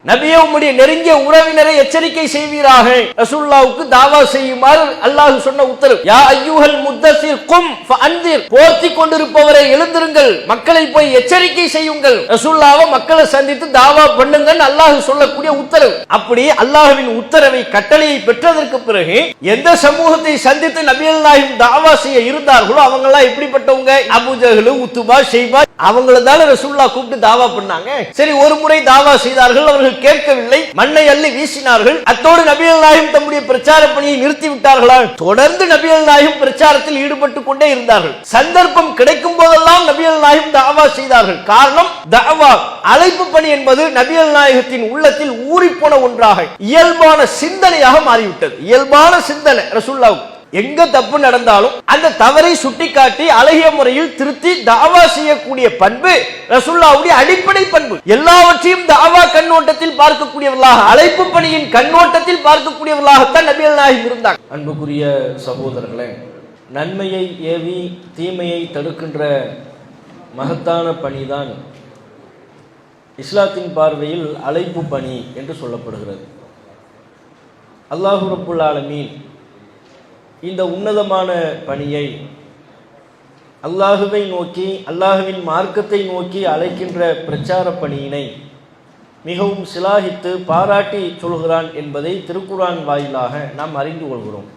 நபியே உம்முடைய நெருங்கிய உறவினரை எச்சரிக்கை செய்வீராக. ரசூலுல்லாஹ்வுக்கு தாவா செய்யுமாறு அல்லாஹ் சொன்ன உத்தரவு. யா அய்யுஹல் முத்தஸிர் கும் ஃபஅன்திர், போர்த்தி கொண்டிருப்பவரை எழுந்திருங்கள், மக்களை போய் எச்சரிக்கை செய்யுங்கள். ரசூலுல்லாஹ் மக்களை சந்தித்து தாவா பண்ணுங்கன்னு அல்லாஹ் சொல்லக்கூடிய உத்தரவு. அப்படி அல்லாஹ்வின் உத்தரவை கட்டளையை பெற்றதற்கு பிறகு எந்த சமூகத்தை சந்தித்து நபிகள் நாயகம் தாவா செய்ய இருந்தார்களோ அவங்க எல்லாம் எப்படிப்பட்டவங்க? அபூஜஹல், உத்பா, ஷைபா, அவங்கள தான் ரசூலுல்லாஹ் கூப்பிட்டு தாவா பண்ணாங்க. சரி, ஒரு முறை தாவா செய்தார்கள், அவர்கள் கேட்கவில்லை, மண்ணை அள்ளி வீசினார்கள். அத்தோடு நபிகள் நாயகம் தம்முடைய பிரச்சார பணியை நிறுத்தி விட்டார்களா? தொடர்ந்து நபிகள் நாயகம் பிரச்சாரத்தில் ஈடுபட்டுக் கொண்டே இருந்தார்கள். சந்தர்ப்பம் கிடைக்கும் போதெல்லாம் நபிகள் நாயகம் தாவா செய்தார்கள். காரணம், தாவா அழைப்பு பணி என்பது நபிகள் நாயகத்தின் உள்ளத்தில் ஊறிப்போன ஒன்றாக, இயல்பான சிந்தனையாக மாறிவிட்டது. இயல்பான சிந்தனை ரசூலுல்லாஹ் எங்க தப்பு நடந்தாலும் அந்த தவறை சுட்டிக்காட்டி அழகிய முறையில் திருத்தி தாவா செய்யக்கூடிய பண்பு ரசூலுல்லாஹ்வுடைய அடிப்படை பண்பு. எல்லாவற்றையும் தாவா கண்ணோட்டத்தில் பார்க்கக்கூடியவர்களாக, அழைப்பு பணியின் கண்ணோட்டத்தில் பார்க்கக்கூடியவர்களாகத்தான் நபிகள் நாயகம் இருந்தாங்க. அன்புக்குரிய சகோதரர்களே, நன்மையை ஏவி தீமையை தடுக்கின்ற மகத்தான பணிதான் இஸ்லாத்தின் பார்வையில் அழைப்பு பணி என்று சொல்லப்படுகிறது. அல்லாஹ் ரப்புல் ஆலமீன் இந்த உன்னதமான பணியை அல்லாஹுவை நோக்கி, அல்லாஹுவின் மார்க்கத்தை நோக்கி அழைக்கின்ற பிரச்சார பணியினை மிகவும் சிலாகித்து பாராட்டி சொல்கிறான் என்பதை திருக்குர்ஆன் வாயிலாக நாம் அறிந்து கொள்கிறோம்.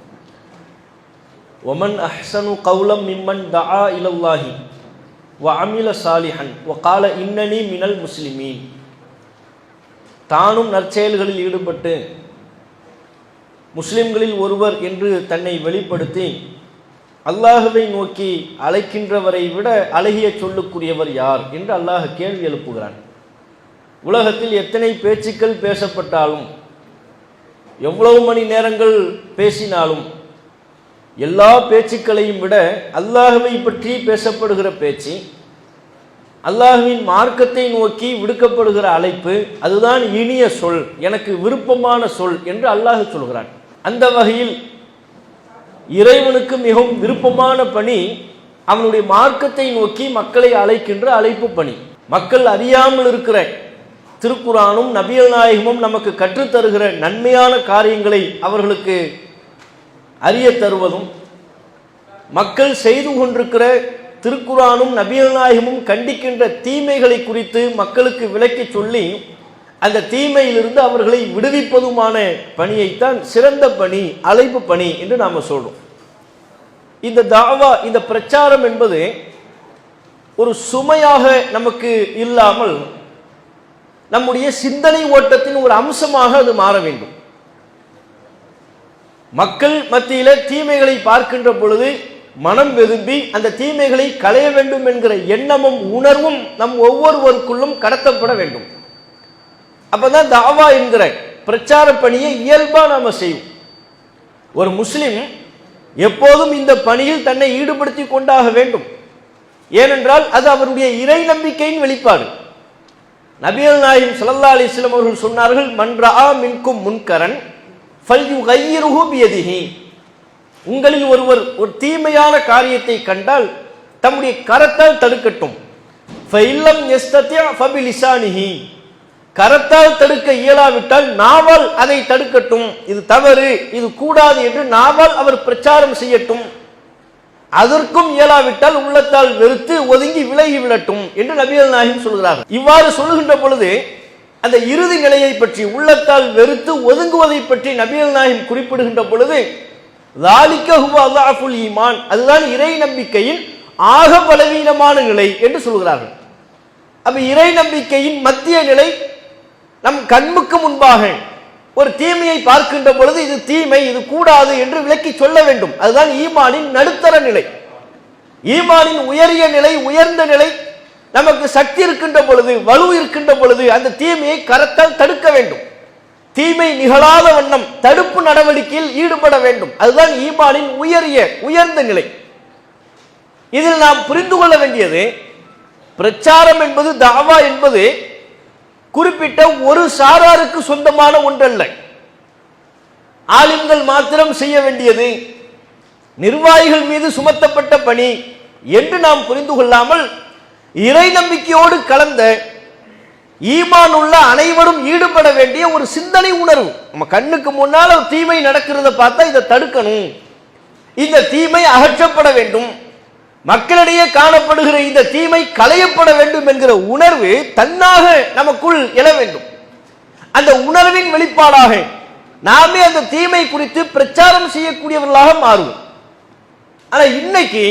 ஒமன் அஹ்சனு கௌலம் மிம்மன் தஆ இலல்லாஹி வ அமில சாலிஹன் வ கால இன்னனி மினல் முஸ்லிமீன். தானும் நற்செயல்களில் ஈடுபட்டு முஸ்லிம்களில் ஒருவர் என்று தன்னை வெளிப்படுத்தி அல்லாஹுவை நோக்கி அழைக்கின்றவரை விட அழகிய சொல்லுக்குரியவர் யார் என்று அல்லாஹ் கேள்வி எழுப்புகிறான். உலகத்தில் எத்தனை பேச்சுக்கள் பேசப்பட்டாலும், எவ்வளவு மணி நேரங்கள் பேசினாலும், எல்லா பேச்சுக்களையும் விட அல்லாஹுவை பற்றி பேசப்படுகிற பேச்சு, அல்லாஹுவின் மார்க்கத்தை நோக்கி விடுக்கப்படுகிற அழைப்பு, அதுதான் இனிய சொல், எனக்கு விருப்பமான சொல் என்று அல்லாஹ் சொல்கிறான். அந்த வகையில் இறைவனுக்கு மிகவும் விருப்பமான பணி அவனுடைய மார்க்கத்தை நோக்கி மக்களை அழைக்கின்ற அழைப்பு பணி. மக்கள் அறியாமல் இருக்கிற திருக்குர்ஆனும் நபிகள் நாயகமும் நமக்கு கற்றுத்தருகிற நன்மையான காரியங்களை அவர்களுக்கு அறிய தருவதும், மக்கள் செய்து கொண்டிருக்கிற திருக்குர்ஆனும் நபிகள் நாயகமும் கண்டிக்கின்ற தீமைகளை குறித்து மக்களுக்கு விளக்கி சொல்லி அந்த தீமையிலிருந்து அவர்களை விடுவிப்பதுமான பணியைத்தான் சிறந்த பணி, அழைப்பு பணி என்று நாம் சொல்றோம். இந்த தாவா, இந்த பிரச்சாரம் என்பது ஒரு சுமையாக நமக்கு இல்லாமல் நம்முடைய சிந்தனை ஓட்டத்தின் ஒரு அம்சமாக அது மாற வேண்டும். மக்கள் மத்தியில தீமைகளை பார்க்கின்ற பொழுது மனம் வெதும்பி அந்த தீமைகளை களைய வேண்டும் என்கிற எண்ணமும் உணர்வும் நம் ஒவ்வொருவருக்குள்ளும் கடத்தப்பட வேண்டும். அப்பதான் தாவா என்கிற பிரச்சார பணியை இயல்பா நாம செய்வோம். ஒரு முஸ்லிம் எப்போதும் இந்த பணியில் தன்னை ஈடுபடுத்தி கொண்டாக வேண்டும். ஏனென்றால் அது அவருடைய இறை நம்பிக்கையின் வெளிப்பாடு. நபிகள் நாயகம் ஸல்லல்லாஹு அலைஹி வஸல்லம் அவர்கள் சொன்னார்கள், மன் ரஆ மின்கும் முன்கரன் ஃபல்யுகையிருஹு பியதிஹி. உங்களில் ஒருவர் ஒரு தீமையான காரியத்தை கண்டால் தம்முடைய கரத்தால் தடுக்கட்டும். ஃபஇல்லம் யஸ்ததி' ஃபபிலிசானிஹி. கரத்தால் தடுக்க இயலாவிட்டால் நாவால் அதை தடுக்கட்டும். இது தவறு, இது கூடாது என்று நாவால் அவர் பிரச்சாரம் செய்யட்டும். அதற்கும் இயலாவிட்டால் உள்ளத்தால் வெறுத்து ஒதுங்கி விலகி விடட்டும் என்று நபிகள் நாயகம் சொல்கிறார்கள். இவ்வாறு சொல்லுகின்ற பொழுது அந்த இறுதி நிலையை பற்றி, உள்ளத்தால் வெறுத்து ஒதுங்குவதை பற்றி நபிகள் நாயகம் குறிப்பிடுகின்ற பொழுது ذَلِكَ هُوَ ضَعْفُ الْإِيمَانِ, அதுதான் இறை நம்பிக்கையின் ஆக பலவீனமான நிலை என்று சொல்கிறார்கள். அப்ப இறை நம்பிக்கையின் மத்திய நிலை நம் கண்ணுக்கு முன்பாக ஒரு தீமையை பார்க்கின்ற பொழுது இது தீமை, இது கூடாது என்று விளக்கி சொல்ல வேண்டும். அதுதான் ஈமானின் நடுத்தர நிலை. ஈமானின் உயரிய நிலை, உயர்ந்த நிலை, நமக்கு சக்தி இருக்கின்ற பொழுது, வலு இருக்கின்ற பொழுது அந்த தீமையை கரத்தால் தடுக்க வேண்டும். தீமை நிகழாத வண்ணம் தடுப்பு நடவடிக்கையில் ஈடுபட வேண்டும். அதுதான் ஈமானின் உயர்ந்த நிலை. இதில் நாம் புரிந்து கொள்ள வேண்டியது, பிரச்சாரம் என்பது, தாவா என்பது குறிப்பிட்ட ஒரு சாராருக்கு சொந்தமான ஒன்றல்ல. ஆலிம்கள் மாத்திரம் செய்ய வேண்டியது, நிர்வாகிகள் மீது சுமத்தப்பட்ட பணி என்று நாம் புரிந்து கொள்ளாமல், இறை நம்பிக்கையோடு கலந்த ஈமான் உள்ள அனைவரும் ஈடுபட வேண்டிய ஒரு சிந்தனை உணர்வு. நம்ம கண்ணுக்கு முன்னால ஒரு தீமை நடக்கிறத பார்த்தா இதை தடுக்கணும், இந்த தீமை அகற்றப்பட வேண்டும், மக்களிடையே காணப்படுகிற இந்த தீமை களையப்பட வேண்டும் என்கிற உணர்வு தன்னாக நமக்குள் எழ வேண்டும். அந்த உணர்வின் வெளிப்பாடாக நாமே அந்த தீமை குறித்து பிரச்சாரம் செய்யக்கூடியவர்களாக மாறுவோம். ஆனா இன்னைக்கு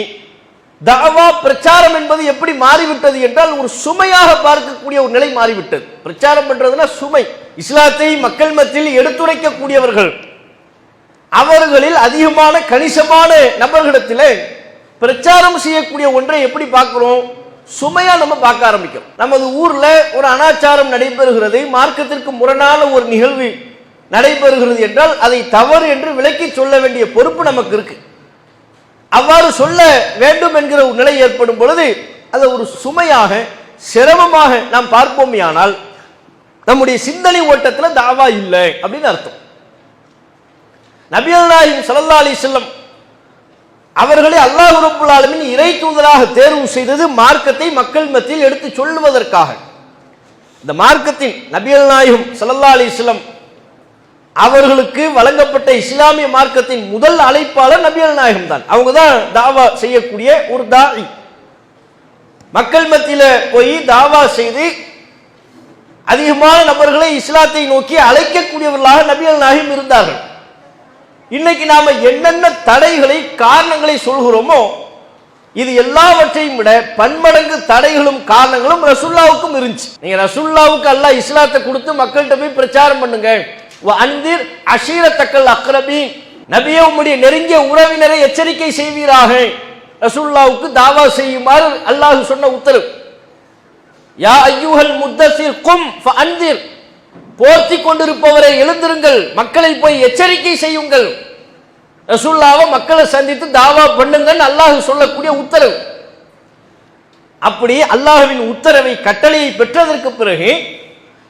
தாவா பிரச்சாரம் என்பது எப்படி மாறிவிட்டது என்றால் ஒரு சுமையாக பார்க்கக்கூடிய ஒரு நிலை மாறிவிட்டது. பிரச்சாரம் பண்றதுன்னா சுமை. இஸ்லாத்தை மக்கள் மத்தியில் எடுத்துரைக்கக்கூடியவர்கள், அவர்களில் அதிகமான கணிசமான நபர்களிடத்தில் பிரச்சாரம் செய்யக்கூடிய ஒன்றை எப்படி பார்க்கிறோம்? சுமையா நம்ம பார்க்க ஆரம்பிக்கிறோம். நமது ஊர்ல ஒரு அனாச்சாரம் நடைபெறுகிறது, மார்க்கத்திற்கு முரணான ஒரு நிகழ்வு நடைபெறுகிறது என்றால் அதை தவறு என்று விளக்கி சொல்ல வேண்டிய பொறுப்பு நமக்கு இருக்கு. அவ்வாறு சொல்ல வேண்டும் என்கிற ஒரு நிலை ஏற்படும் பொழுது அதை ஒரு சுமையாக சிரமமாக நாம் பார்ப்போமேயானால் நம்முடைய சிந்தனை ஓட்டத்தில் தாவா இல்லை அப்படின்னு அர்த்தம். நபிகள் நாயகம் ஸல்லல்லாஹு அலைஹி வஸல்லம் அவர்களை அல்லாஹ் ரப்பல் ஆலமீன் இறை தூதராக தேர்வு செய்தது மார்க்கத்தை மக்கள் மத்தியில் எடுத்து சொல்லுவதற்காக. இந்த மார்க்கத்தின் நபிகள் நாயகம் ஸல்லல்லாஹு அலைஹி வஸல்லம் அவர்களுக்கு வழங்கப்பட்ட இஸ்லாமிய மார்க்கத்தின் முதல் அழைப்பாளர் நபிகள் நாயகம் தான். அவங்க தான் தாவா செய்யக்கூடிய ஒரு தாயி. மக்கள் மத்தியில போய் தாவா செய்து அதிகமான நபர்களை இஸ்லாத்தை நோக்கி அழைக்கக்கூடியவர்களாக நபிகள் நாயகம் இருந்தார்கள். இன்னைக்கு நாம என்னென்ன தடைகளை காரணங்களை சொல்கிறோமோ இது எல்லாவற்றையும் விட பன்மடங்கு தடைகளும் காரணங்களும் ரசூலுல்லாவுக்கும் இருந்துச்சு. நீங்க ரசூலுல்லாவுக்கு அல்லாஹ் இஸ்லாத்தை கொடுத்து மக்கள்கிட்ட போய் பிரச்சாரம் பண்ணுங்க, அன்திர் அஷீரத்தக்கல் அக்ரபீன், நபியே உம்முடைய நெருங்கிய உறவினரை எச்சரிக்கை செய்வீராக. ரசூலுல்லாவுக்கு தாவா செய்யுமாறு அல்லாஹ் சொன்ன உத்தரவு. யா அய்யுஹல் முத்தஸிர் கும் ஃபஅன்திர், போர்த்தி கொண்டிருப்பவரை எழுந்திருங்கள், மக்களை போய் எச்சரிக்கை செய்யுங்கள். ரசூலுல்லாவை மக்களை சந்தித்து தாவா பண்ணுங்கன்னு அல்லாஹ் சொல்லக்கூடிய உத்தரவு. அப்படி அல்லாஹ்வின் உத்தரவை கட்டளையை பெற்றதற்கு பிறகு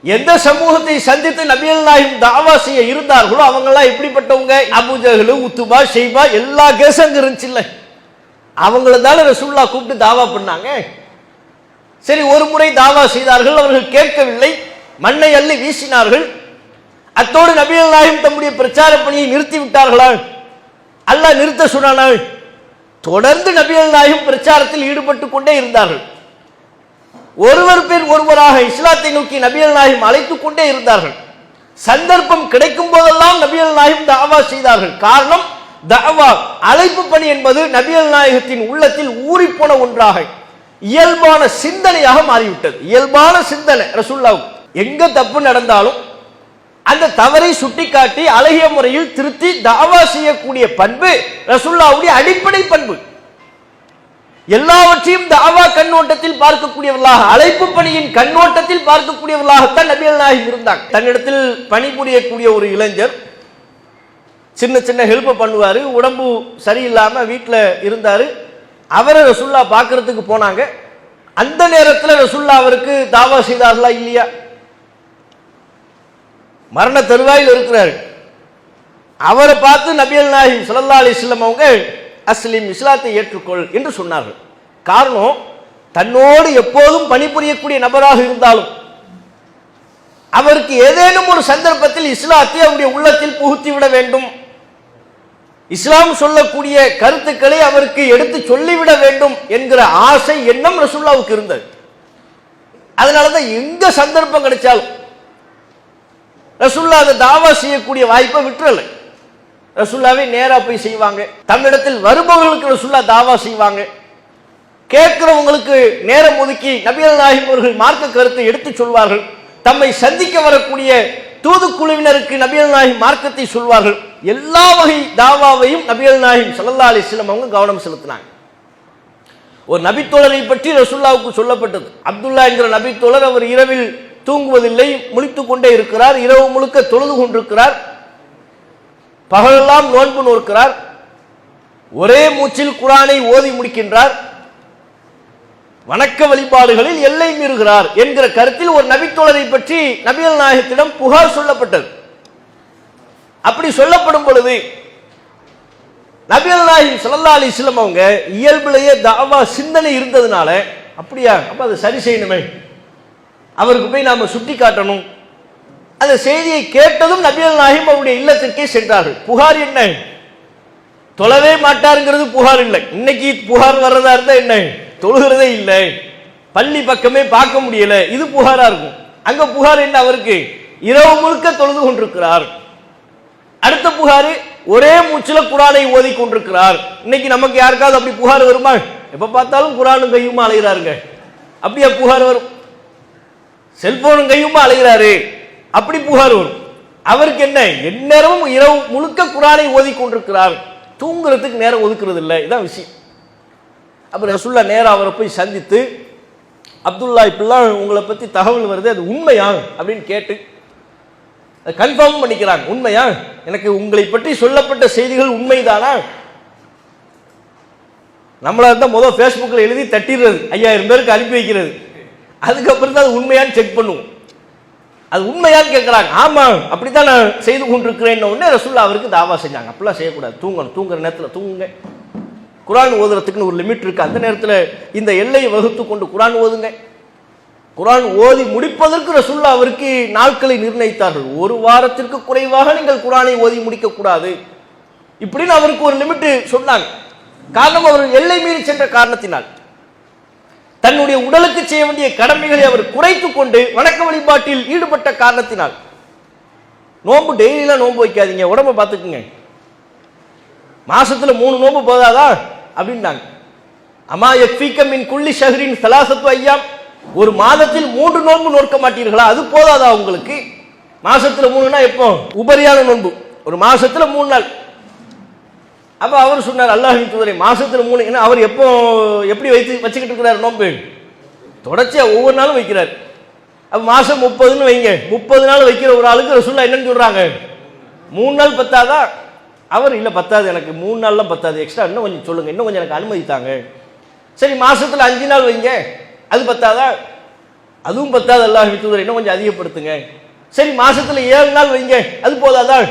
எந்த சமூகத்தை சந்தித்து நபிகள் நாயகம் தாவா செய்ய இருந்தார்களோ அவங்க எல்லாம் எப்படிப்பட்டவங்க? அபூஜஹல், உத்துபா, ஷைபா எல்லா கேஸும் அங்க இருந்துச்சு இல்ல, அவங்கள தானே ரசூலுல்லாஹ் கூப்பிட்டு தாவா பண்ணாங்க. சரி, ஒரு முறை தாவா செய்தார்கள், அவர்கள் கேட்கவில்லை, மண்ணை அள்ளி வீசினார்கள். அத்தோடு நபிகள் நாயகம் தம்முடைய பிரச்சார பணியை நிறுத்தி விட்டார்களா? அல்லாஹ் நிறுத்த சொன்னானா? தொடர்ந்து நபிகள் நாயகம் பிரச்சாரத்தில் ஈடுபட்டு கொண்டே இருந்தார்கள். ஒருவர் பேர் ஒருவராக இஸ்லாத்தை நோக்கி நபிகள் நாயகம் அழைத்துக் கொண்டே இருந்தார்கள். சந்தர்ப்பம் கிடைக்கும் போதெல்லாம் நபிகள் நாயகம் தாவா செய்தார்கள். காரணம், தாவா அழைப்பு பணி என்பது நபிகள் நாயகத்தின் உள்ளத்தில் ஊறிப்போன ஒன்றாக இயல்பான சிந்தனையாக மாறிவிட்டது. இயல்பான சிந்தனை ரசூலுல்லாஹ் எங்க தப்பு நடந்தாலும் அந்த தவறை சுட்டிக்காட்டி அழகிய முறையில் திருத்தி தாவா செய்யக்கூடிய பண்பு ரசூலுல்லாஹ்வுடைய அடிப்படை பண்பு. எல்லாவற்றையும் தாவா கண்ணோட்டத்தில் பார்க்கக்கூடியவர்களாக, அழைப்பு பணியின் கண்ணோட்டத்தில் பார்க்கக்கூடியவர்களாகத்தான் நபிகள் நாயகம் இருந்தாங்க. தன்னிடத்தில் பணிபுரியக்கூடிய ஒரு இளைஞர் சின்ன சின்ன ஹெல்ப் பண்ணுவாரு, உடம்பு சரியில்லாம வீட்டில் இருந்தாரு. அவரை ரசூலுல்லாஹ் பார்க்கறதுக்கு போனாங்க. அந்த நேரத்தில் ரசூலுல்லாஹ் அவருக்கு தாவா செய்தார்களா இல்லையா? மரண தருவாயில் இருக்கிறார். அவரை பார்த்து நபிகள் நாயகம் ஸல்லல்லாஹு அலைஹி வஸல்லம் அவங்க அஸ்லிம், இஸ்லாத்தை ஏற்றுக்கொள் என்று சொன்னார்கள். காரணம், தன்னோடு எப்போதும் பணிபுரியக்கூடிய நபராக இருந்தாலும் அவருக்கு ஏதேனும் ஒரு சந்தர்ப்பத்தில் இஸ்லாத்தை அவருடைய உள்ளத்தில் புகுத்தி விட வேண்டும், இஸ்லாம் சொல்லக்கூடிய கருத்துக்களை அவருக்கு எடுத்து சொல்லிவிட வேண்டும் என்கிற ஆசை எண்ணம் ரசூலுல்லாஹ்வுக்கு இருந்தது. அதனாலதான் எங்க சந்தர்ப்பம் கிடைச்சாலும் ரசூலுல்லாஹ் அந்த தாவா செய்யக்கூடிய வாய்ப்பை விட்டுறலை. ரசூலுல்லாஹ்வை நேரா போய் செய்வாங்க. தம்மிடத்தில் வருபவர்களுக்கு ரசூலுல்லாஹ் தாவா செய்வாங்க. கேட்கிறவங்களுக்கு நேரம் ஒதுக்கி நபிகள் நாயகம் அவர்கள் மார்க்க கருத்தை எடுத்து சொல்வார்கள். தம்மை சந்திக்க வரக்கூடிய தூதுக்குழுவினருக்கு நபிகள் நாயகம் மார்க்கத்தை சொல்வார்கள். எல்லா வகை தாவாவையும் நபிகள் நாயகம் ஸல்லல்லாஹு அலைஹி வஸல்லம் அவங்க கவனம் செலுத்தினாங்க. ஒரு நபித்தோழரை பற்றி ரசூலுல்லாஹ்வுக்கு சொல்லப்பட்டது. அப்துல்லா என்கிற நபித்தோழர், அவர் இரவில் தூங்குவதில்லை, முழித்துக் கொண்டே இருக்கிறார், இரவு முழுக்க தொழுது கொண்டிருக்கிறார், பகலெல்லாம் நோன்பு நோக்கிறார், ஒரே மூச்சில் குர்ஆனை ஓதி முடிக்கின்றார், வணக்க வழிபாடுகளில் எல்லை மீறுகிறார் என்கிற கருத்தில் ஒரு நபித்தோழரை பற்றி நபிகள் நாயகத்திடம் புகார் சொல்லப்பட்டது. அப்படி சொல்லப்படும் பொழுது நபிகள் நாயகம் ஸல்லல்லாஹு அலைஹி வஸல்லம் அவங்க இயல்பிலேயே தாவா சிந்தனை இருந்ததுனால, அப்படியா, அப்ப அதை சரி செய்யணுமே அவருக்கு போய் நாம சுட்டி காட்டணும். அந்த செய்தியை கேட்டதும் நபிகள் நாயகம் அவருடைய இல்லத்திற்கே சென்றார்கள். புகார் என்ன? தொழவே மாட்டாருங்கிறது புகார் இல்லை. இன்னைக்கு புகார் வர்றதா இருந்தா என்ன, தொழுகிறதே இல்லை, பள்ளி பக்கமே பார்க்க முடியல, இது புகாரா இருக்கும். அங்க புகார் என்ன? அவருக்கு இரவு முழுக்க தொழுது கொண்டிருக்கிறார். அடுத்த புகாரு ஒரே மூச்சுல குரானை ஓதி கொண்டிருக்கிறார். இன்னைக்கு நமக்கு யாருக்காவது அப்படி புகார் வருமா? எப்ப பார்த்தாலும் குரானும் கையுமா அலைகிறாருங்க, அப்படியே புகார் வரும். செல்போனும் கையுமா அலைகிறாரு, அப்படி புகார் வரும். அவருக்கு என்ன, எந்நேரமும் இரவு முழுக்க குரானை ஓதி கொண்டிருக்கிறார், தூங்குறதுக்கு நேரம் ஒதுக்குறது இல்லை. இதான் விஷயம். அப்புறம் ரசூலுல்லாஹ் நேரம் அவரை போய் சந்தித்து, அப்துல்லா இப்படிலாம் உங்களை பத்தி தகவல் வருது, அது உண்மையா அப்படின்னு கேட்டு கன்ஃபார்ம் பண்ணிக்கிறாங்க. உண்மையா, எனக்கு உங்களை பற்றி சொல்லப்பட்ட செய்திகள் உண்மைதானா? நம்மளா இருந்தால் முதல் ஃபேஸ்புக்கில் எழுதி தட்டிடுறது, 5000 பேருக்கு அனுப்பி வைக்கிறது. அதுக்கப்புறம் தான் அது உண்மையான்னு செக் பண்ணுவோம். அது உண்மையான்னு கேட்குறாங்க. ஆமாம், அப்படித்தான் நான் செய்து கொண்டிருக்கிறேன். உடனே ரசூலுல்லாஹ் அவருக்கு தாவா செஞ்சாங்க. அப்படிலாம் செய்யக்கூடாது, தூங்கணும், தூங்குற நேரத்தில் தூங்குங்க. குரான் ஓதுறதுக்குன்னு ஒரு லிமிட் இருக்கு, அந்த நேரத்தில் இந்த எல்லையை வகுத்து கொண்டு குரான் ஓதுங்க. குரான் ஓதி முடிப்பதற்கு ரசூலுல்லாஹ் அவருக்கு நாட்களை நிர்ணயித்தார்கள். ஒரு வாரத்திற்கு குறைவாக நீங்கள் குரானை ஓதி முடிக்க கூடாது இப்படின்னு அவருக்கு ஒரு லிமிட் சொன்னாங்க. காரணம், அவர் எல்லை மீறி சென்ற காரணத்தினால், தன்னுடைய உடலுக்கு செய்ய வேண்டிய கடமைகளை அவர் குறைத்து கொண்டு வணக்க வழிபாட்டில் ஈடுபட்ட காரணத்தினால். நோன்பு டெய்லியெல்லாம் நோன்பு வைக்காதீங்க, உடம்ப பார்த்துக்குங்க. மாசத்துல 3 நோன்பு போதாதா அப்படின்னாங்க. அமா யக்ஃபீக மின் குல்லி ஷஹ்ரின் ஸலாஸத்து அய்யாம், ஒரு மாதத்தில் 3 நோன்பு நோக்க மாட்டீர்களா, அது போதாதா உங்களுக்கு? மாசத்துல 3னா எப்போ? உபரியான நோன்பு, ஒரு மாசத்துல 3 நாள். அப்ப அவர் சொன்னார், அல்லாஹ்வின் தூதரே, மாசத்துல 3, ஏன்னா அவர் எப்போ எப்படி வச்சுக்கிட்டு இருக்கிறார் நோன்பு? தொடர்ச்சியா ஒவ்வொரு நாளும் வைக்கிறார். அப்ப மாசம் 30ன்னு வைங்க, 30 நாள் வைக்கிற ஒரு ஆளுக்கு ரசூலுல்லாஹ் என்னன்னு சொல்றாங்க, 3 நாள் பத்தாதா? அவர் இல்ல பத்தாது, எனக்கு 3 நாள்லாம் பத்தாது, எக்ஸ்ட்ரா இன்னும் கொஞ்சம் சொல்லுங்க, இன்னும் கொஞ்சம் எனக்கு அனுமதி தாங்க. சரி, மாசத்துல 5 நாள் வைங்க, அது பத்தாதா? அதுவும் பத்தாது அல்லாஹ்வின் தூதரே, இன்னும் கொஞ்சம் அதிகப்படுத்துங்க. சரி, மாசத்துல 7 நாள் வைங்க, அது போதாதா?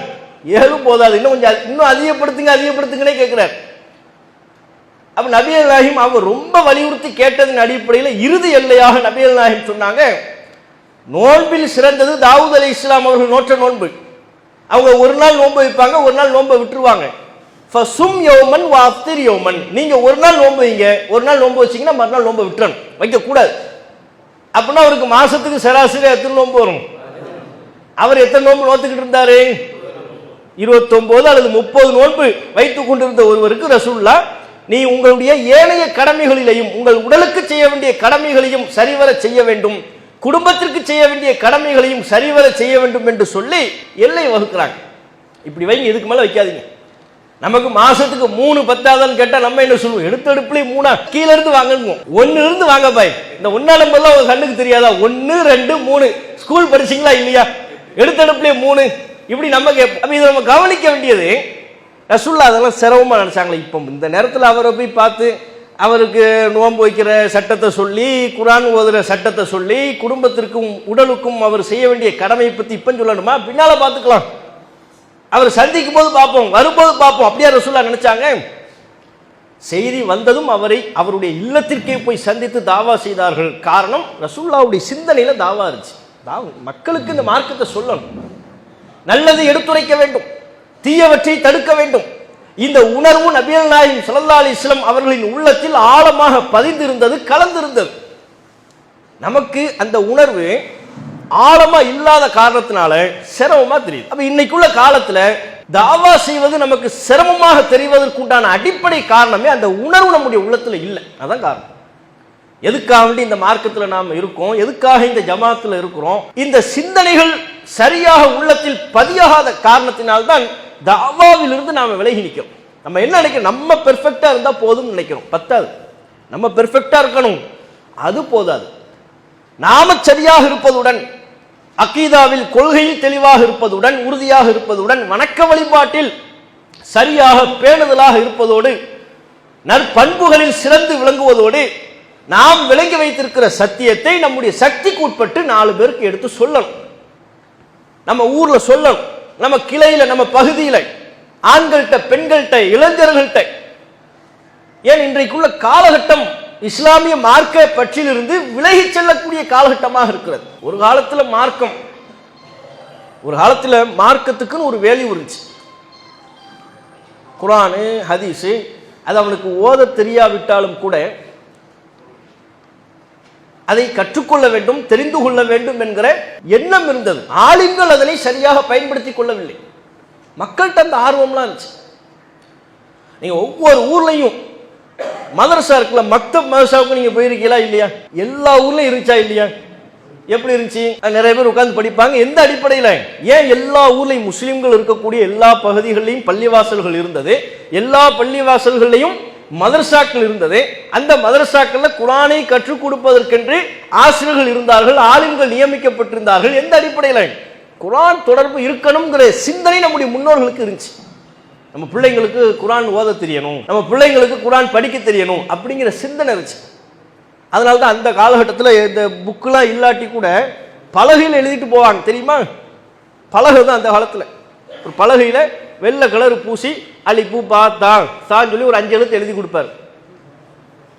7 போதாது, இன்னும் கொஞ்சம் இன்னும் அதிகப்படுத்துங்கன்னே கேட்கிறார். அப்ப நபிகள் நாயகம் அவர் ரொம்ப வலியுறுத்தி கேட்டதன் அடிப்படையில் இறுதி எல்லையாக நபிகள் நாயகம் சொன்னாங்க, நோன்பில் சிறந்தது தாவூத் அலைஹிஸ்ஸலாம் அவர்கள் நோற்ற நோன்பு. அவங்க ஒரு நாள் நோன்பு வைப்பாங்க, ஒரு நாள் நோன்பை விட்டுருவாங்க. ஃபசும் யௌமன் வ அஃப்திர் யௌமன், நீங்க ஒரு நாள் நோன்பு வைங்க, ஒரு நாள் நோன்பு வச்சீங்கன்னா மறுநாள் நோன்பை விட்டுறணும், வைக்க கூடாது. அப்படின்னா அவருக்கு மாசத்துக்கு சராசரி எத்தனை நோன்பு வரும்? அவர் எத்தனை நோன்பு நோத்துக்கிட்டு இருந்தாரு? 29 அல்லது 30 நோன்பு வைத்துக் கொண்டிருந்த ஒருவருக்கு ரசூலுல்லாஹ், நீ உங்களுடைய ஏனைய கடமைகளிலையும் உங்கள் உடலுக்கு செய்ய வேண்டிய கடமைகளையும் சரிவர செய்ய வேண்டும், குடும்பத்திற்கு செய்ய வேண்டிய கடமைகளையும் சரிவர செய்ய வேண்டும் என்று சொல்லி எல்லை வகுக்கிறாங்க. இப்படி வைங்க, இதுக்கு மேல வைக்காதீங்க. நமக்கு மாசத்துக்கு 3 பத்தாதான்னு கேட்டா நம்ம என்ன சொல்லுவோம்? எடுத்தடுப்புல 3 கீழ இருந்து வாங்கணும், 1 இருந்து வாங்க பாய். இந்த 1 நம்பர்லாம் உங்க கண்ணுக்கு தெரியாதா? 1 2 3 ஸ்கூல் படிச்சீங்களா இல்லையா? எடுத்தடுப்புல 3 இப்படி நம்ம கேட்போம். அப்ப இதை நம்ம கவனிக்க வேண்டியது, ரசூலுல்லாஹ் அதெல்லாம் சிரமமா நினைச்சாங்களே. இப்போ இந்த நேரத்தில் அவரை போய் பார்த்து அவருக்கு நோன்பு வைக்கிற சட்டத்தை சொல்லி, குரான் ஓதுற சட்டத்தை சொல்லி, குடும்பத்திற்கும் உடலுக்கும் அவர் செய்ய வேண்டிய கடமையை பத்தி இப்ப சொல்லணுமா? பின்னால பார்த்துக்கலாம், அவர் சந்திக்கும் போது பார்ப்போம், வரும்போது பார்ப்போம். அப்படியே ரசூலுல்லாஹ் நினைச்சாங்க. செய்தி வந்ததும் அவரை அவருடைய இல்லத்திற்கே போய் சந்தித்து தாவா செய்தார்கள். காரணம், ரசூலுல்லாஹ்வுடைய சிந்தனையில தாவா இருந்துச்சு. மக்களுக்கு இந்த மார்க்கத்தை சொல்லணும், நல்லதை எடுத்துரைக்க வேண்டும், தீயவற்றை தடுக்க வேண்டும். இந்த உணர்வு நபிகள் நாயகம் ஸல்லல்லாஹு அலைஹி வஸல்லம் அவர்களின் உள்ளத்தில் ஆழமாக பதிந்திருந்தது, கலந்திருந்தது. நமக்கு அந்த உணர்வு ஆழமா இல்லாத காரணத்தினால சிரமமா தெரியுது. அப்ப இன்னைக்குள்ள காலத்துல தாவா செய்வது நமக்கு சிரமமாக தெரிவதற்குண்டான அடிப்படை காரணமே அந்த உணர்வு நம்முடைய உள்ளத்துல இல்லை. அதான் காரணம். எதுக்காக வேண்டி இந்த மார்க்கத்துல நாம இருக்கோம், எதுக்காக இந்த ஜமாத்துல இருக்கிறோம், இந்த சிந்தனைகள் சரியாக உள்ளத்தில் பதியாகாத காரணத்தினால்தான் தாவாவிலிருந்து நாம விலகி நிற்கிறோம். நம்ம என்ன நினைக்கிறோம்? நம்ம பெர்ஃபெக்டா இருந்தா போதும் நினைக்கிறோம். பத்தாது, நம்ம பெர்ஃபெக்டா இருக்கணும், அது போதாது. நாம சரியாக இருப்பதுடன், அகீதாவில் கொள்கையில் தெளிவாக இருப்பதுடன், உறுதியாக இருப்பதுடன், வணக்க வழிபாட்டில் சரியாக பேணுதலாக இருப்பதோடு, நற்பண்புகளில் சிறந்து விளங்குவதோடு, நாம் விளங்கி வைத்திருக்கிற சத்தியத்தை நம்முடைய சக்திக்கு உட்பட்டு 4 பேருக்கு எடுத்து சொல்லணும். நம்ம ஊர்ல சொல்லணும், நம்ம கிளையில, நம்ம பகுதியில, ஆண்கள்கிட்ட, பெண்கள்கிட்ட, இளைஞர்கள்ட்ட. ஏன் இன்றைக்குள்ள காலகட்டம் இஸ்லாமிய மார்க்க பற்றிலிருந்து விலகி செல்லக்கூடிய காலகட்டமாக இருக்கிறது. ஒரு காலத்தில் மார்க்கத்துக்குன்னு ஒரு வேல்யூ இருந்துச்சு. குர்ஆனு ஹதீஸு அது அவனுக்கு ஓத தெரியாவிட்டாலும் கூட அதை கற்றுக்கொள்ள வேண்டும், தெரிந்து கொள்ள வேண்டும் என்கிற எண்ணம் இருந்தது. ஆலிம்கள் அதனை சரியாக பயன்படுத்திக் கொள்ளவில்லை. மக்கள்கிட்ட அந்த ஆர்வம்லாம் இருந்துச்சு. நீங்க ஒவ்வொரு ஊர்லையும் மதரசா இருக்குல்ல, மக்தப் மதரசாவுக்கு நீங்க போயிருக்கீங்களா இல்லையா? எல்லா ஊர்லயும் இருந்துச்சா இல்லையா? எப்படி இருந்துச்சு? நிறைய பேர் உட்கார்ந்து படிப்பாங்க. எந்த அடிப்படையில்? ஏன் எல்லா ஊர்லையும் முஸ்லிம்கள் இருக்கக்கூடிய எல்லா பகுதிகளிலும் பள்ளிவாசல்கள் இருந்தது, எல்லா பள்ளிவாசல்களையும் மதரசாக்கள் இருந்தது. அந்த மதரசாக்கள்ல குர்ஆனை கற்றுக் கொடுப்பதற்கென்று ஆசிரியர்கள் இருந்தார்கள், ஆலிம்கள் நியமிக்கப்பட்டிருந்தார்கள். எந்த அடிப்படையில்? குர்ஆன் தொடர்பு இருக்கணும்ங்கிற சிந்தனை நம்முடைய முன்னோர்களுக்கு இருந்துச்சு. நம்ம பிள்ளைங்களுக்கு குர்ஆன் ஓத தெரியணும், நம்ம பிள்ளைங்களுக்கு குர்ஆன் படிக்க தெரியணும் அப்படிங்கிற சிந்தனை இருந்துச்சு. அதனால தான் அந்த காலகட்டத்தில் இந்த புக்கெலாம் இல்லாட்டி கூட பலகையில் எழுதிட்டு போவாங்க, தெரியுமா? பலகை தான் அந்த காலத்தில். ஒரு பலகையில் வெள்ளை கலர் பூசி அலிப்பு பாத்தான் சொல்லி ஒரு 5 எழுத்து எழுதி கொடுப்பார்.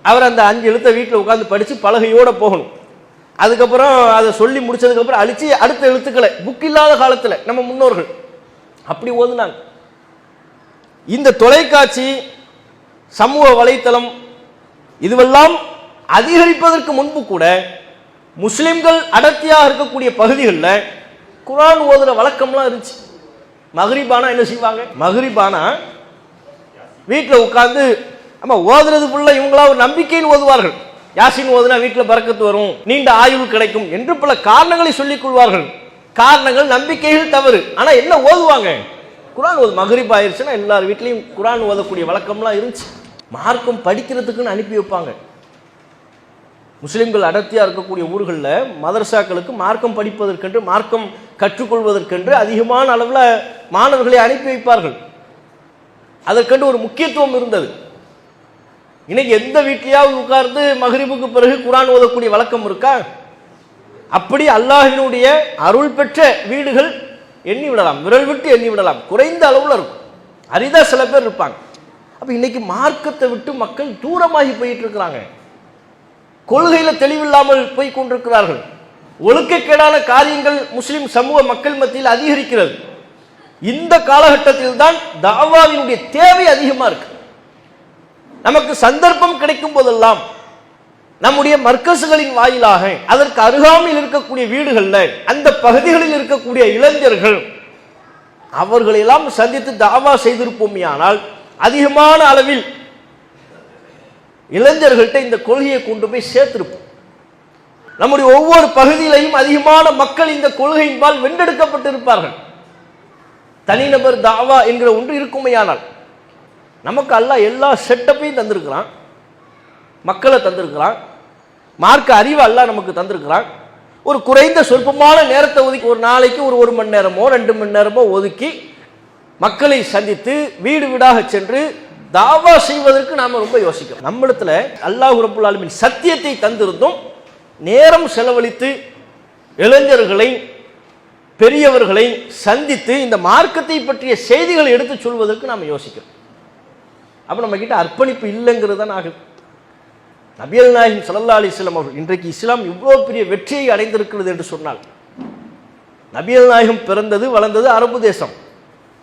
அவர் அந்த 5 எழுத்தை வீட்டில் உட்காந்து படித்து பலகையோடு போகணும். அதுக்கப்புறம் அதை சொல்லி முடிச்சதுக்கப்புறம் அழிச்சு அடுத்த எழுத்துக்களை, புக் இல்லாத காலத்தில் நம்ம முன்னோர்கள் அப்படி ஓதுனாங்க. இந்த தொலைக்காட்சி, சமூக வலைத்தளம் இதுவெல்லாம் அதிகரிப்பதற்கு முன்பு கூட முஸ்லிம்கள் அடர்த்தியாக இருக்கக்கூடிய பகுதிகளில் குர்ஆன் ஓதுற வழக்கம்லாம் இருந்துச்சு. மக்ரிபானா என்ன செய்வாங்க? மக்ரிபானா வீட்டில் உட்கார்ந்து நம்ம ஓதுறது ஃபுல்லாக இவங்களா ஒரு நம்பிக்கைன்னு ஓதுவார்கள். யாசின் ஓதுனா வீட்டில் பரக்கத்து வரும், நீண்ட ஆயுள் கிடைக்கும் என்று பல காரணங்களை சொல்லிக் கொள்வார்கள். காரணங்கள், நம்பிக்கைகள் தவறு. ஆனால் என்ன ஓதுவாங்க? குர்ஆன் ஓது. மக்ரிப் ஆயிடுச்சுன்னா எல்லார் வீட்லையும் குர்ஆன் ஓதக்கூடிய வழக்கம்லாம் இருந்துச்சு. மார்க்கம் படிக்கிறதுக்குன்னு அனுப்பி வைப்பாங்க. முஸ்லிம்கள் அடர்த்தியாக இருக்கக்கூடிய ஊர்களில் மதரசாக்களுக்கு மார்க்கம் படிப்பதற்கென்று, மார்க்கம் கற்றுக்கொள்வதற்கென்று அதிகமான அளவில் மாணவர்களை அனுப்பி வைப்பார்கள். அதற்கென்று ஒரு முக்கியத்துவம் இருந்தது. இன்னைக்கு எந்த வீட்லையாவது உட்கார்ந்து மக்ரிபுக்கு பிறகு குர்ஆன் ஓதக்கூடிய வழக்கம் இருக்கா? அப்படி அல்லாஹ்வினுடைய அருள் பெற்ற வீடுகள் எண்ணி விடலாம், விரல் விட்டு எண்ணி விடலாம், குறைந்த அளவில் இருக்கும். அரிதா சில பேர் இருப்பாங்க. அப்ப இன்னைக்கு மார்க்கத்தை விட்டு மக்கள் தூரமாகி போயிட்டு இருக்கிறாங்க. கொள்கையில தெளிவில்லாமல் போய் கொண்டிருக்கிறார்கள். ஒழுக்கக்கேடான காரியங்கள் முஸ்லிம் சமூக மக்கள் மத்தியில் அதிகரிக்கிறது. இந்த காலகட்டத்தில் தான் தாவாவினுடைய தேவை அதிகமா இருக்கு. நமக்கு சந்தர்ப்பம் கிடைக்கும் போதெல்லாம் நம்முடைய மர்க்கசுகளின் வாயிலாக அதற்கு அருகாமையில் இருக்கக்கூடிய வீடுகளில், அந்த பகுதிகளில் இருக்கக்கூடிய இளைஞர்கள் அவர்களெல்லாம் சந்தித்து தாவா செய்திருப்போமையானால் அதிகமான அளவில் இளைஞர்கள்ட்ட இந்த கொள்கையை கொண்டு போய் சேர்த்திருப்போம். நம்முடைய ஒவ்வொரு பகுதியிலையும் அதிகமான மக்கள் இந்த கொள்கையின்பால் வென்றெடுக்கப்பட்டிருப்பார்கள். தனிநபர் தாவா என்கிற ஒன்று இருக்குமையானால் நமக்கு அல்லாஹ் எல்லா செட்டப்பையும் தந்திருக்கிறான், மக்களை தந்திருக்கிறான், மார்க்க அறிவு அல்லாஹ் நமக்கு தந்திருக்கிறான். ஒரு குறைந்த சொற்பமான நேரத்தை ஒதுக்கி, ஒரு நாளைக்கு ஒரு 1 மணி நேரமோ 2 மணி நேரமோ ஒதுக்கி மக்களை சந்தித்து வீடு வீடாக சென்று தாவா செய்வதற்கு நாம ரொம்ப யோசிக்கிறோம். நம்மிடத்துல அல்லாஹ் ரப்புல் ஆலமீன் சத்தியத்தை தந்திருந்தும் நேரம் செலவழித்து இளைஞர்களை, பெரியவர்களை சந்தித்து இந்த மார்க்கத்தை பற்றிய செய்திகளை எடுத்து சொல்வதற்கு நாம் யோசிக்கிறோம். அப்ப நம்ம கிட்ட அர்ப்பணிப்பு இல்லைங்கிறது தான் ஆகுது. நபிகள் நாயகம் ஸல்லல்லாஹு அலைஹி வஸல்லம் அவர்கள் இன்றைக்கு இஸ்லாம் இவ்வளவு பெரிய வெற்றியை அடைந்திருக்கிறது என்று சொன்னால், நபிகள் நாயகம் பிறந்தது வளர்ந்தது அரபு தேசம்.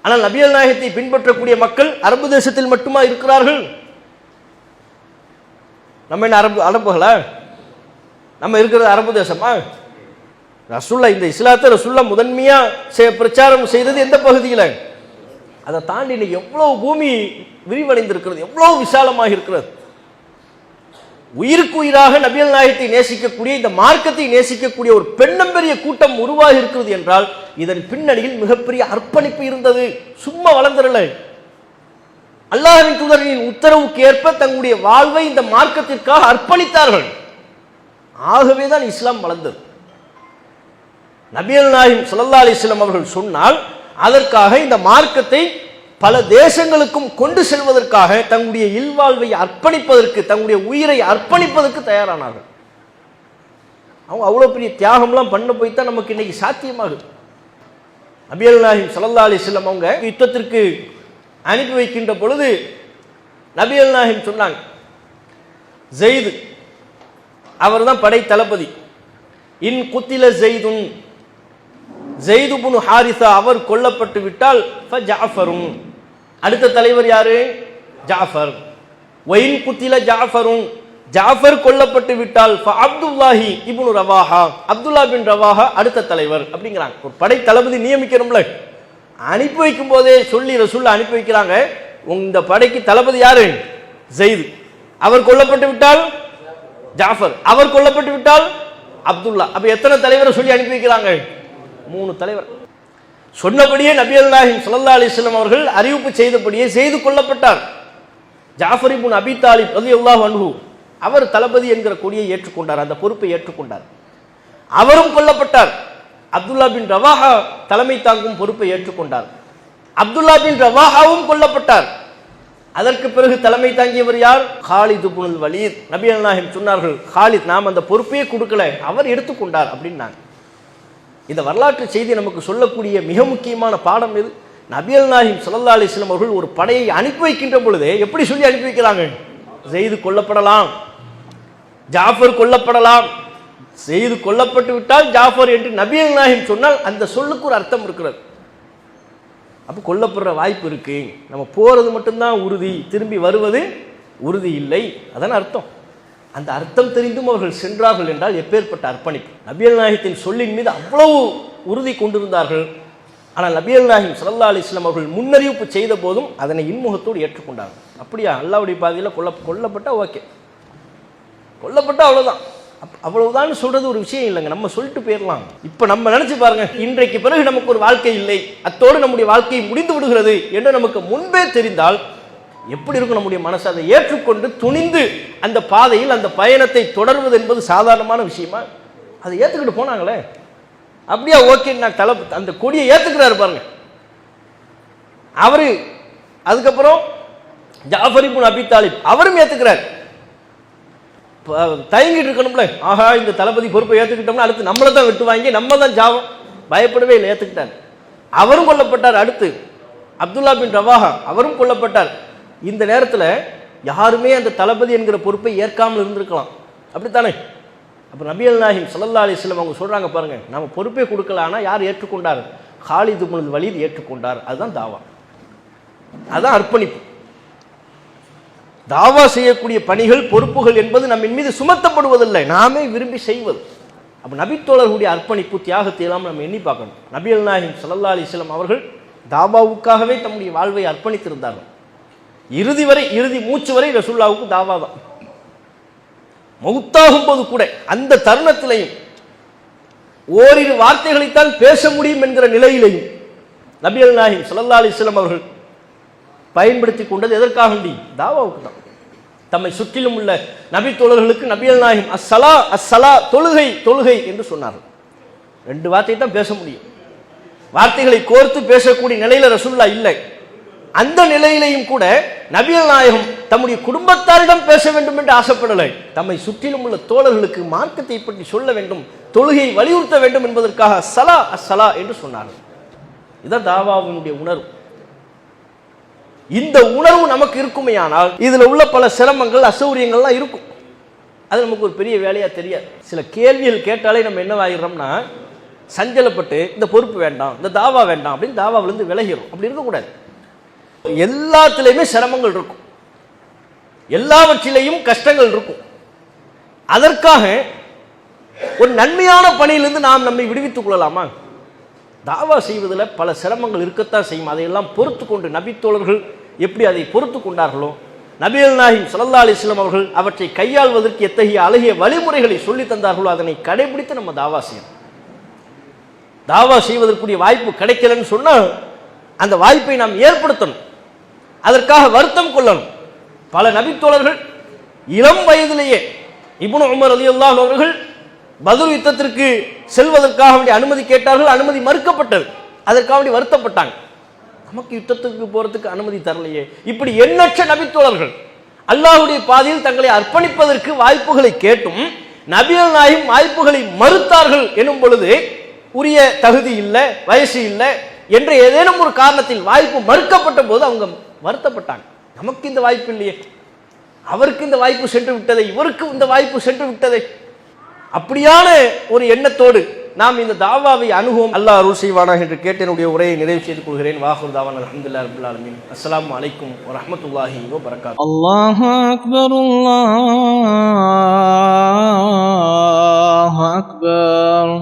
ஆனால் நபிகள் நாயகத்தை பின்பற்றக்கூடிய மக்கள் அரபு தேசத்தில் மட்டுமா இருக்கிறார்கள்? நம்ம என்ன அரபுகளா? நம்ம இருக்கிறது அரபு தேசமா? ரசூலுல்லாஹ் இந்த இஸ்லாத்தை ரசூலுல்லாஹ் முதன்மையா பிரச்சாரம் செய்தது எந்த பகுதியில்? அதை தாண்டி எவ்வளவு பூமி விரிவடைந்திருக்கிறது, எவ்வளவு விசாலமாக இருக்கிறது. உயிருக்கு உயிராக நபிகள் நாயகத்தை நேசிக்கக்கூடிய, இந்த மார்க்கத்தை நேசிக்கக்கூடிய ஒரு பெண்ணம்பெரிய கூட்டம் உருவாகி இருக்கிறது என்றால் இதன் பின்னணியில் மிகப்பெரிய அர்ப்பணிப்பு இருந்தது. சும்மா வளர்ந்துடல. அல்லாஹ்வின் தூதரின் உத்தரவுக்கு ஏற்ப தங்களுடைய வாழ்வை இந்த மார்க்கத்திற்காக அர்ப்பணித்தார்கள். ஆகவேதான் இஸ்லாம் வளர்ந்தது. நபிகள் நாயகம் ஸல்லல்லாஹு அலைஹி வஸல்லம் அவர்கள் சொன்னால் அதற்காக இந்த மார்க்கத்தை பல தேசங்களுக்கும் கொண்டு செல்வதற்காக தங்களுடைய இல்வாழ்வை அர்ப்பணிப்பதற்கு, தங்களுடைய உயிரை அர்ப்பணிப்பதற்கு தயாரானார்கள். அவங்க அவ்வளவு பெரிய தியாகம்லாம் பண்ண போய் தான் நமக்கு இன்னைக்கு சாத்தியமாகுது. நபிகள் நாயகம் ஸல்லல்லாஹு அலைஹி வஸல்லம் அவங்க யுத்தத்திற்கு அனுப்பி வைக்கின்ற பொழுது நபிகள் நாயகம் சொன்னாங்க, ஜெயித் அவர் தான் படை தளபதி. இன் குத்தில ஜெய்துன், ஜெய்து இப்னு ஹாரிஸா அவர் கொல்லப்பட்டு விட்டால் ஃபஜாஃபரும், அடுத்த தலைவர் யாரு? ஜாஃபர். ஒயின் குத்தில ஜாஃபரும், ஜாஃபர் கொல்லப்பட்டு விட்டால் அப்துல்லாஹி இப்னு ரவாஹா, அப்துல்லா பின் ரவாஹா அடுத்த தலைவர் அப்படிங்கிறாங்க. ஒரு படை தளபதி நியமிக்கணும்ல, அனுப்பி வைக்கும் போதே சொல்லி ரசூல் அனுப்பி வைக்கிறாங்க, இந்த படைக்கு தளபதி யாரு? ஜெயிது. அவர் கொல்லப்பட்டு விட்டால் ஜாஃபர், அவர் கொல்லப்பட்டு விட்டால் அப்துல்லா. அப்ப எத்தனை தலைவரை சொல்லி அனுப்பி வைக்கிறாங்க? 3 தலைவர். சொன்னபடியே நபிகள் நாயகம் ஸல்லல்லாஹு அலைஹி வஸல்லம் அவர்கள் அறிவிப்பு செய்தபடியே செய்து கொள்ளப்பட்டார். ஜாஃபர் இப்னு அபி தாலிப் ரலியல்லாஹு அன்ஹு அவர் தளபதி என்கிற கொடியை ஏற்றுக்கொண்டார், அந்த பொறுப்பை ஏற்றுக்கொண்டார். அவரும் கொல்லப்பட்டார். அப்துல்லா பின் ரவாஹா தலைமை தாங்கும் பொறுப்பை ஏற்றுக்கொண்டார். அப்துல்லா பின் ரவாஹாவும் கொல்லப்பட்டார். அதற்கு பிறகு தலைமை தாங்கியவர் யார்? காலித் இப்னுல் வலீத். நபிகள் நாயகம் சொன்னார்கள், காலித் நாம் அந்த பொறுப்பையே கொடுக்கல, அவர் எடுத்துக்கொண்டார் அப்படின்னாங்க. இந்த வரலாற்று செய்தி நமக்கு சொல்லக்கூடிய மிக முக்கியமான பாடம் எது? நபிகள் நாயகம் ஸல்லல்லாஹு அலைஹி வஸல்லம் அவர்கள் ஒரு படையை அனுப்பி வைக்கின்ற பொழுதே எப்படி சொல்லி அனுப்பி வைக்கிறாங்க? ஜெயிது கொல்லப்படலாம், ஜாஃபர் கொல்லப்படலாம், செய்து கொல்லப்பட்டு விட்டால் ஜாஃபர் என்று நபிகள் நாயகம் சொன்னால் அந்த சொல்லுக்கு ஒரு அர்த்தம் இருக்கிறது. அப்போ கொல்லப்படுற வாய்ப்பு இருக்கு, நம்ம போறது மட்டும்தான் உறுதி, திரும்பி வருவது உறுதி இல்லை, அதான அர்த்தம். அந்த அர்த்தம் தெரிந்தும் அவர்கள் சென்றார்கள் என்றால் எப்பேற்பட்ட அர்ப்பணிப்பு. நபிகள் நாயகத்தின் சொல்லின் மீது அவ்வளவு உறுதி கொண்டிருந்தார்கள். ஆனால் நபிகள் நாயகம் ஸல்லல்லாஹு அலைஹி வஸல்லம் அவர்கள் முன்னறிவிப்பு செய்த போதும் அதனை இன்முகத்தோடு ஏற்றுக்கொண்டார்கள். அப்படியா, அல்லாஹ்வுடைய பாதையில் கொல்லப்பட்டா ஓகே, கொல்லப்பட்டா அவ்வளவுதான். அவ்வளவுதான் சொல்றது ஒரு விஷயம் இல்லைங்க, நம்ம சொல்லிட்டு போயிடலாம். இப்ப நம்ம நினைச்சு பாருங்க, இன்றைக்கு பிறகு நமக்கு ஒரு வாழ்க்கை இல்லை, அத்தோடு நம்முடைய வாழ்க்கை முடிந்து விடுகிறது என்று நமக்கு முன்பே தெரிந்தால் எப்படி இருக்கும் நம்முடைய மனசு? அதை ஏற்றுக்கொண்டு துணிந்து அந்த பாதையில் அந்த பயணத்தை தொடர்வது என்பது சாதாரணமான விஷயமா? அதை ஏத்துக்கிட்டு போனாங்களே, அப்படியா ஓகே, நான் அந்த கொடியை ஏத்துக்கிறாரு பாருங்க அவரு. அதுக்கப்புறம் ஜாஃபர் இப்னு அபி தாலிப் அவரும் ஏத்துக்கிறார். தயங்கிட்டு இருக்கணும்ல, ஆஹா இந்த தளபதி பொறுப்பை ஏத்துக்கிட்டோம்னா அடுத்து நம்மளை தான் வெட்டுவாங்க, நம்ம தான் ஜாவம், பயப்படவே இல்லை, ஏத்துக்கிட்டார். அவரும் கொல்லப்பட்டார். அடுத்து அப்துல்லா பின் ரவாஹா அவரும் கொல்லப்பட்டார். இந்த நேரத்தில் யாருமே அந்த தளபதி என்கிற பொறுப்பை ஏற்காமல் இருந்திருக்கலாம், அப்படித்தானே? அப்போ நபிகள் நாயகம் ஸல்லல்லாஹு அலைஹி வஸல்லம் அவங்க சொல்றாங்க பாருங்க, நம்ம பொறுப்பே கொடுக்கலான்னா யார் ஏற்றுக்கொண்டார்? காலித் இப்னுல் வலீத் ஏற்றுக்கொண்டார். அதுதான் தாவா, அதுதான் அர்ப்பணிப்பு. தாவா செய்யக்கூடிய பணிகள் பொறுப்புகள் என்பது நம்மின் மீது சுமத்தப்படுவதில்லை, நாமே விரும்பி செய்வது. அப்போ நபித்தோழர்களுடைய அர்ப்பணிப்பு தியாகத்தை எல்லாம் நம்ம எண்ணி பார்க்கணும். நபிகள் நாயகம் ஸல்லல்லாஹு அலைஹி வஸல்லம் அவர்கள் தாவாவுக்காகவே தம்முடைய வாழ்வை அர்ப்பணித்திருந்தார்கள். இறுதி வரை, இறுதி மூச்சு வரை ரசூலுல்லாஹ்வுக்கு தாவா தான். மௌத்தாகும் போது கூட அந்த தருணத்திலையும் ஓரிரு வார்த்தைகளைத்தான் பேச முடியும் என்கிற நிலையிலையும் நபிகள் நாயகம் ஸல்லல்லாஹு அலைஹி வஸல்லம் அவர்கள் பயன்படுத்தி கொண்டது எதற்காக? தாவாவுக்கு தான். தம்மை சுற்றிலும் உள்ள நபி தோழர்களுக்கு நபிகள் நாயகம் அஸ்ஸலா அஸ்ஸலா, தொழுகை தொழுகை என்று சொன்னார்கள். 2 வார்த்தை தான் பேச முடியும், வார்த்தைகளை கோர்த்து பேசக்கூடிய நிலையில ரசூலுல்லாஹ் இல்லை. அந்த நிலையிலையும் கூட நபிகள் நாயகம் தம்முடைய குடும்பத்தாரிடம் பேச வேண்டும் என்று ஆசைப்படலை, தம்மை சுற்றிலும் உள்ள தோழர்களுக்கு மார்க்கத்தை பற்றி சொல்ல வேண்டும், தொழுகையை வலியுறுத்த வேண்டும் என்பதற்காக அஸ்ஸலா அஸ்ஸலா என்று சொன்னார்கள். இதுதான் தாவாவினுடைய உணர்வு. இந்த உணர்வு நமக்கு இருக்குமையானால் இதுல உள்ள பல சிரமங்கள் அசௌரியங்கள்லாம் இருக்கும், அது நமக்கு ஒரு பெரிய வேலையா தெரியாது. சில கேள்விகள் கேட்டாலே நம்ம என்னவாகிறோம்னா சஞ்சலப்பட்டு இந்த பொறுப்பு வேண்டாம், இந்த தாவா வேண்டாம் அப்படின்னு தாவாவிலிருந்து விலகிறோம். அப்படி இருக்கக்கூடாது. எல்லாத்திலையுமே சிரமங்கள் இருக்கும், எல்லாவற்றிலையும் கஷ்டங்கள் இருக்கும். அதற்காக ஒரு நன்மையான பணியிலிருந்து நாம் நம்மை விடுவித்துக் கொள்ளலாமா? தாவா செய்வதில் பல சிரமங்கள் இருக்கத்தான் செய்யும். அதையெல்லாம் பொறுத்து கொண்டு நபித்தோழர்கள் எப்படி அதை பொறுத்து கொண்டார்களோ, நபிகள் நாயகம் ஸல்லல்லாஹு அலைஹி வஸல்லம் அவர்கள் அவற்றை கையாள்வதற்கு எத்தகைய அழகிய வழிமுறைகளை சொல்லி தந்தார்களோ அதனை கடைபிடித்து நம்ம தாவா செய்யணும். தாவா செய்வதற்குரிய வாய்ப்பு கிடைக்கலன்னு சொன்னால் அந்த வாய்ப்பை நாம் ஏற்படுத்தணும், அதற்காக வருத்தம் கொள்ளணும். பல நபித்தோழர்கள் இளம் வயதிலேயே, இப்னு உமர் ரலியல்லாஹு அன்ஹு அவர்கள் பத்ர் யுத்தத்திற்கு செல்வதற்காக வேண்டிய அனுமதி கேட்டார்கள், அனுமதி மறுக்கப்பட்டது, அதற்காக வேண்டி வருத்தப்பட்டாங்க. நமக்கு யுத்தத்துக்கு போறதுக்கு அனுமதி தரலையே. இப்படி எண்ணற்ற நபித்தோழர்கள் அல்லாஹ்வுடைய பாதையில் தங்களை அர்ப்பணிப்பதற்கு வாய்ப்புகளை கேட்டும் நபிகள் நாயகம் வாய்ப்புகளை மறுத்தார்கள் எனும் பொழுது உரிய தகுதி இல்லை, வயசு இல்லை என்ற ஏதேனும் ஒரு காரணத்தில் வாய்ப்பு மறுக்கப்பட்ட போது அவங்க வருத்தப்பட்டாங்க. நமக்கு இந்த வாய்ப்பு இல்லையே, அவருக்கு இந்த வாய்ப்பு சென்று விட்டதை, இவருக்கு இந்த வாய்ப்பு சென்று விட்டதை, அப்படியான ஒரு எண்ணத்தோடு நாம் இந்த தாவாவை அணுகுவோம். அல்லாஹ் அருள் செய்வானாக என்று கேட்டு என்னுடைய உரையை நிறைவு செய்து கொள்கிறேன். வாஹிர் தாவானா அல்ஹம்துலில்லாஹி ரப்பில் ஆலமீன். அஸ்ஸலாமு அலைக்கும் வரஹ்மத்துல்லாஹி வபரகாத்துஹு. அல்லாஹு அக்பர். அல்லாஹ்